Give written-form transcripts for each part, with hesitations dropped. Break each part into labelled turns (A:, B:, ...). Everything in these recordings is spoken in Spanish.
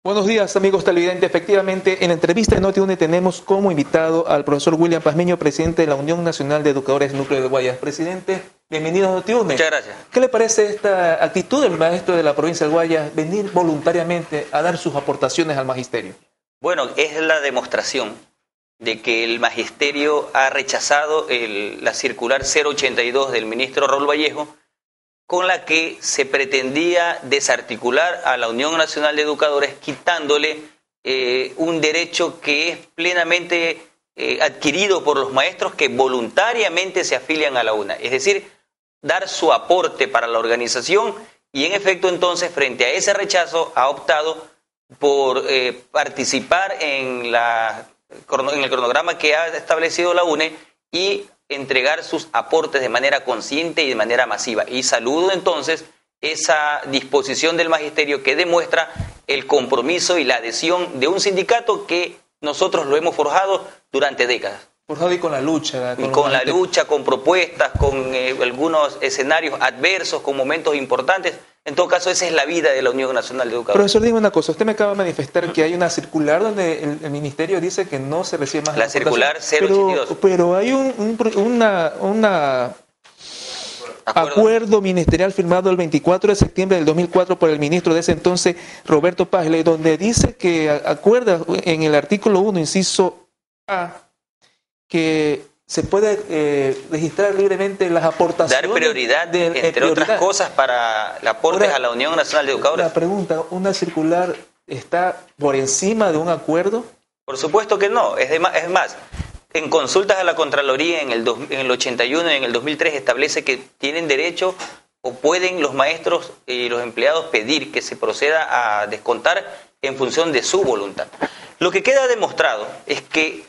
A: Buenos días, amigos televidentes. Efectivamente, en la entrevista de Noti1 tenemos como invitado al profesor William Pazmiño, presidente de la Unión Nacional de Educadores Núcleo de Guayas. Presidente, bienvenido a Noti1.
B: Muchas gracias.
A: ¿Qué le parece esta actitud del maestro de la provincia de Guayas, venir voluntariamente a dar sus aportaciones al magisterio?
B: Bueno, es la demostración de que el magisterio ha rechazado la circular 082 del ministro Raúl Vallejo, con la que se pretendía desarticular a la Unión Nacional de Educadores, quitándole un derecho que es plenamente adquirido por los maestros que voluntariamente se afilian a la UNA. Es decir, dar su aporte para la organización y en efecto entonces frente a ese rechazo ha optado por participar en el cronograma que ha establecido la UNE y entregar sus aportes de manera consciente y de manera masiva. Y saludo entonces esa disposición del magisterio que demuestra el compromiso y la adhesión de un sindicato que nosotros lo hemos forjado durante décadas.
A: Forjado y con la lucha.
B: Con la lucha, con propuestas, con algunos escenarios adversos, con momentos importantes. En todo caso, esa es la vida de la Unión Nacional de Educadores.
A: Profesor, dígame una cosa. Usted me acaba de manifestar que hay una circular donde el ministerio dice que no se recibe más
B: la circular 082.
A: Pero hay un acuerdo ministerial firmado el 24 de septiembre del 2004 por el ministro de ese entonces, Roberto Paglia, donde dice que acuerda en el artículo 1, inciso A, que se puede registrar libremente las aportaciones.
B: Dar prioridad, entre otras cosas, para aportes a la Unión Nacional de Educadores.
A: La pregunta, ¿una circular está por encima de un acuerdo?
B: Por supuesto que no. Es más, en consultas a la Contraloría en el 81 y en el 2003 establece que tienen derecho o pueden los maestros y los empleados pedir que se proceda a descontar en función de su voluntad. Lo que queda demostrado es que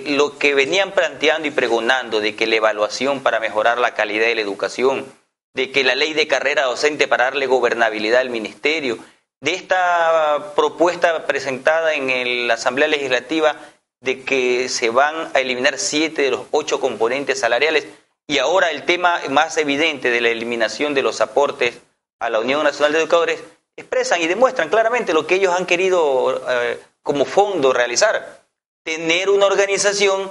B: lo que venían planteando y pregonando de que la evaluación para mejorar la calidad de la educación, de que la ley de carrera docente para darle gobernabilidad al ministerio, de esta propuesta presentada en la Asamblea Legislativa de que se van a eliminar 7 de los 8 componentes salariales y ahora el tema más evidente de la eliminación de los aportes a la Unión Nacional de Educadores, expresan y demuestran claramente lo que ellos han querido como fondo realizar. Tener una organización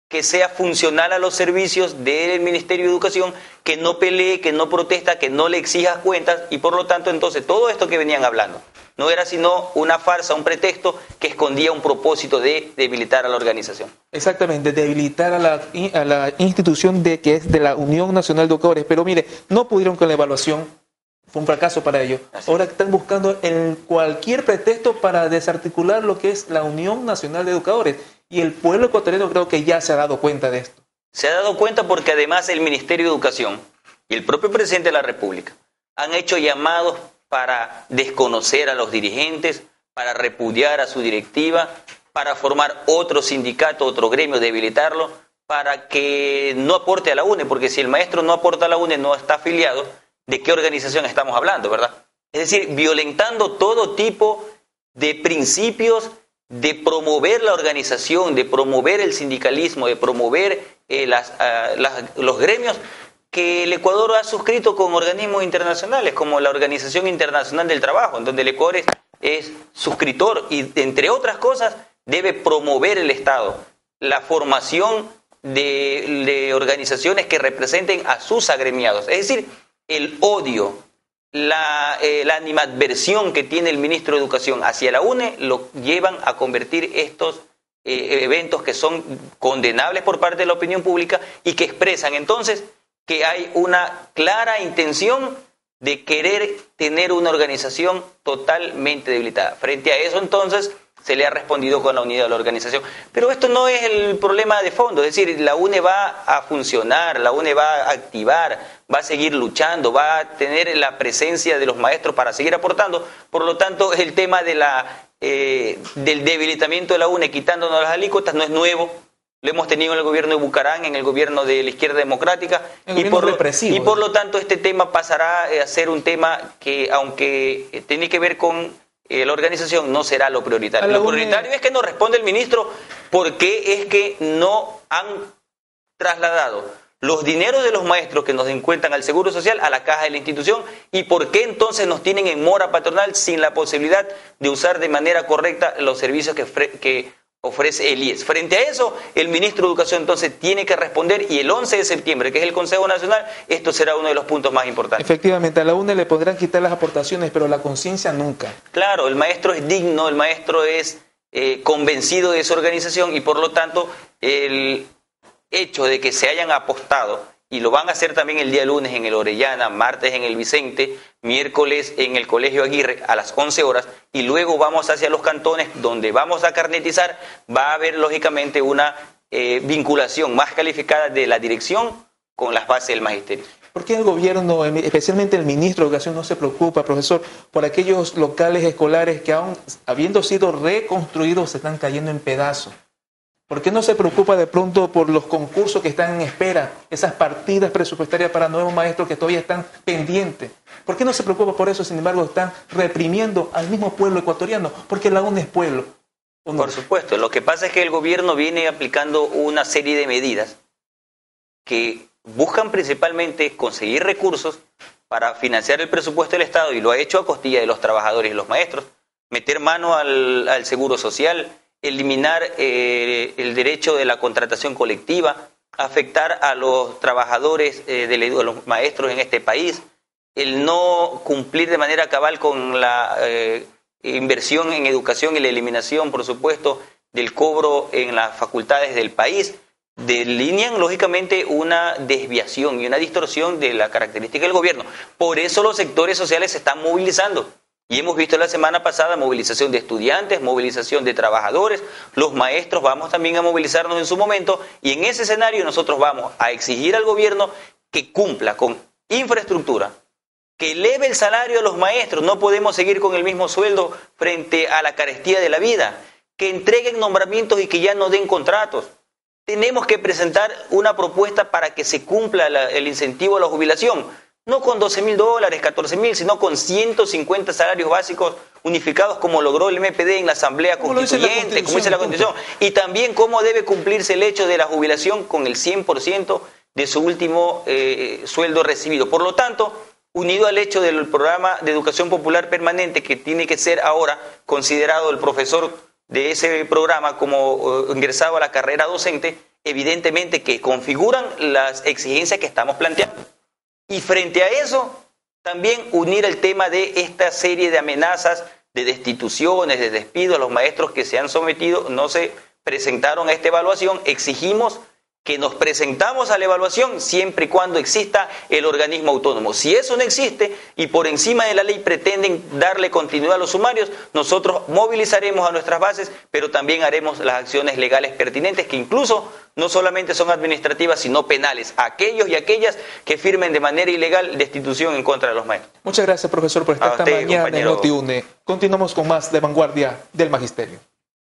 B: que sea funcional a los servicios del Ministerio de Educación, que no pelee, que no protesta, que no le exija cuentas y por lo tanto entonces todo esto que venían hablando no era sino una farsa, un pretexto que escondía un propósito de debilitar a la organización.
A: Exactamente, debilitar a la institución que es de la Unión Nacional de Educadores. Pero mire, no pudieron con la evaluación, fue un fracaso para ellos. Ahora están buscando cualquier pretexto para desarticular lo que es la Unión Nacional de Educadores. Y el pueblo ecuatoriano creo que ya se ha dado cuenta de esto.
B: Se ha dado cuenta porque además el Ministerio de Educación y el propio presidente de la República han hecho llamados para desconocer a los dirigentes, para repudiar a su directiva, para formar otro sindicato, otro gremio, debilitarlo, para que no aporte a la UNE, porque si el maestro no aporta a la UNE, no está afiliado, ¿de qué organización estamos hablando, verdad? Es decir, violentando todo tipo de principios de promover la organización, de promover el sindicalismo, de promover los gremios que el Ecuador ha suscrito con organismos internacionales, como la Organización Internacional del Trabajo, en donde el Ecuador es suscriptor y, entre otras cosas, debe promover el Estado la formación de organizaciones que representen a sus agremiados. Es decir, el odio, la animadversión que tiene el ministro de Educación hacia la UNE lo llevan a convertir estos eventos que son condenables por parte de la opinión pública y que expresan entonces que hay una clara intención de querer tener una organización totalmente debilitada. Frente a eso entonces se le ha respondido con la unidad de la organización. Pero esto no es el problema de fondo, es decir, la UNE va a funcionar, la UNE va a activar, va a seguir luchando, va a tener la presencia de los maestros para seguir aportando. Por lo tanto, el tema de del debilitamiento de la UNE, quitándonos las alícuotas, no es nuevo. Lo hemos tenido en el gobierno de Bucarán, en el gobierno de la izquierda democrática. Y por lo tanto, este tema pasará a ser un tema que, aunque tiene que ver con la organización, no será lo prioritario. Lo prioritario es que nos responde el ministro por qué es que no han trasladado los dineros de los maestros que nos encuentran al Seguro Social a la caja de la institución y por qué entonces nos tienen en mora patronal sin la posibilidad de usar de manera correcta los servicios que ofrece el IES. Frente a eso, el ministro de Educación entonces tiene que responder y el 11 de septiembre, que es el Consejo Nacional, esto será uno de los puntos más importantes.
A: Efectivamente, a la UNE le podrán quitar las aportaciones, pero la conciencia nunca.
B: Claro, el maestro es digno, el maestro es convencido de su organización y por lo tanto el hecho de que se hayan apostado, y lo van a hacer también el día lunes en el Orellana, martes en el Vicente, miércoles en el Colegio Aguirre a las 11 horas, y luego vamos hacia los cantones donde vamos a carnetizar, va a haber lógicamente una vinculación más calificada de la dirección con las bases del magisterio.
A: ¿Por qué el gobierno, especialmente el ministro de Educación, no se preocupa, profesor, por aquellos locales escolares que aún habiendo sido reconstruidos se están cayendo en pedazos? ¿Por qué no se preocupa de pronto por los concursos que están en espera, esas partidas presupuestarias para nuevos maestros que todavía están pendientes? ¿Por qué no se preocupa por eso? Sin embargo, están reprimiendo al mismo pueblo ecuatoriano, porque la UNE es pueblo. ¿O no?
B: Por supuesto, lo que pasa es que el gobierno viene aplicando una serie de medidas que buscan principalmente conseguir recursos para financiar el presupuesto del Estado, y lo ha hecho a costilla de los trabajadores y los maestros, meter mano al seguro social, eliminar el derecho de la contratación colectiva, afectar a los trabajadores, a los maestros en este país, el no cumplir de manera cabal con la inversión en educación y la eliminación, por supuesto, del cobro en las facultades del país, delinean lógicamente una desviación y una distorsión de la característica del gobierno. Por eso los sectores sociales se están movilizando. Y hemos visto la semana pasada movilización de estudiantes, movilización de trabajadores, los maestros vamos también a movilizarnos en su momento y en ese escenario nosotros vamos a exigir al gobierno que cumpla con infraestructura, que eleve el salario a los maestros, no podemos seguir con el mismo sueldo frente a la carestía de la vida, que entreguen nombramientos y que ya no den contratos. Tenemos que presentar una propuesta para que se cumpla el incentivo a la jubilación. No con $12.000, $14.000, sino con 150 salarios básicos unificados como logró el MPD en la Asamblea Constituyente, como dice la Constitución. Y también cómo debe cumplirse el hecho de la jubilación con el 100% de su último sueldo recibido. Por lo tanto, unido al hecho del programa de educación popular permanente, que tiene que ser ahora considerado el profesor de ese programa como ingresado a la carrera docente, evidentemente que configuran las exigencias que estamos planteando. Y frente a eso, también unir el tema de esta serie de amenazas, de destituciones, de despidos a los maestros que se han sometido, no se presentaron a esta evaluación. Exigimos que nos presentamos a la evaluación siempre y cuando exista el organismo autónomo. Si eso no existe y por encima de la ley pretenden darle continuidad a los sumarios, nosotros movilizaremos a nuestras bases, pero también haremos las acciones legales pertinentes que incluso no solamente son administrativas, sino penales. Aquellos y aquellas que firmen de manera ilegal destitución en contra de los maestros.
A: Muchas gracias, profesor, por estar esta mañana en Noti UNE. Continuamos con más de Vanguardia del Magisterio.